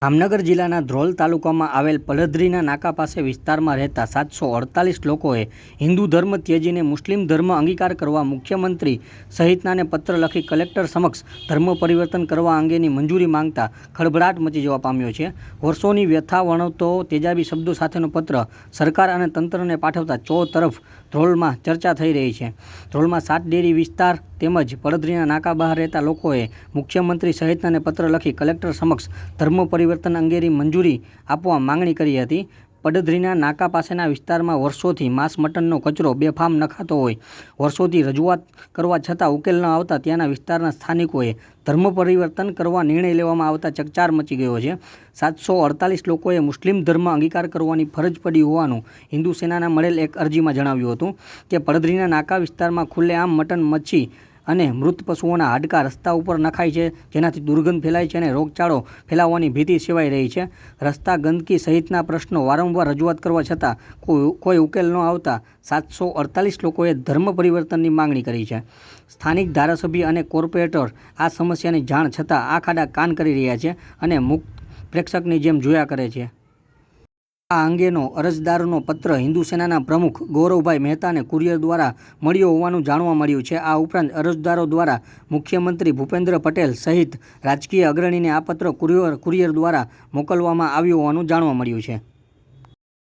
જામનગર જિલ્લાના ધ્રોલ તાલુકામાં આવેલ પડધરીના નાકા પાસે વિસ્તારમાં રહેતા 748 લોકોએ હિન્દુ ધર્મ ત્યજીને મુસ્લિમ ધર્મ અંગીકાર કરવા મુખ્યમંત્રી સહિતનાને પત્ર લખી કલેક્ટર સમક્ષ ધર્મ પરિવર્તન કરવા અંગેની મંજૂરી માંગતા ખળભળાટ મચી જવા પામ્યો છે. વર્ષોની વ્યથા વર્ણવતો તેજાબી શબ્દો સાથેનો પત્ર સરકાર અને તંત્રને પાઠવતા ચોતરફ ધ્રોલમાં ચર્ચા થઈ રહી છે. ધ્રોલમાં સાત ડેરી વિસ્તાર તેમજ પડધરીના નાકા બહાર રહેતા લોકોએ મુખ્યમંત્રી સહિતનાને પત્ર લખી કલેક્ટર સમક્ષ ધર્મ પરિવર્તન અંગેની મંજૂરી આપવા માંગણી કરી હતી. પડધરીના નાકા પાસેના વિસ્તારમાં વર્ષોથી માંસ મટનનો કચરો બેફામ નખાતો હોય. વર્ષોથી રજૂઆત કરવા છતાં ઉકેલ ન આવતા ત્યાંના વિસ્તારના સ્થાનિકોએ ધર્મ પરિવર્તન કરવા નિર્ણય લેવામાં આવતા ચકચાર મચી ગયો છે. 748 લોકોએ મુસ્લિમ ધર્મ અંગીકાર કરવાની ફરજ પડી હોવાનું હિન્દુ સેનાના મળેલ એક અરજીમાં જણાવ્યું હતું કે પડધરીના નાકા વિસ્તારમાં ખુલ્લેઆમ મટન, મચ્છી અને મૃત પશુઓના હાડકાં રસ્તા ઉપર નખાય છે, જેનાથી દુર્ગંધ ફેલાય છે અને રોગચાળો ફેલાવવાની ભીતિ સેવાઈ રહી છે. રસ્તા, ગંદકી સહિતના પ્રશ્નો વારંવાર રજૂઆત કરવા છતાં કોઈ ઉકેલ ન આવતા 748 લોકોએ ધર્મ પરિવર્તનની માંગણી કરી છે. સ્થાનિક ધારાસભ્ય અને કોર્પોરેટર આ સમસ્યાની જાણ છતાં આ ખાડા કાન કરી રહ્યા છે અને મુક્ત પ્રેક્ષકની જેમ જોયા કરે છે. આ અંગેનો અરજદારનો પત્ર હિન્દુ સેનાના પ્રમુખ ગૌરવભાઈ મહેતાને કુરિયર દ્વારા મળ્યો હોવાનું જાણવા મળ્યું છે. આ ઉપરાંત અરજદારો દ્વારા મુખ્યમંત્રી ભૂપેન્દ્ર પટેલ સહિત રાજકીય અગ્રણીને આ પત્ર કુરિયર દ્વારા મોકલવામાં આવ્યો હોવાનું જાણવા મળ્યું છે.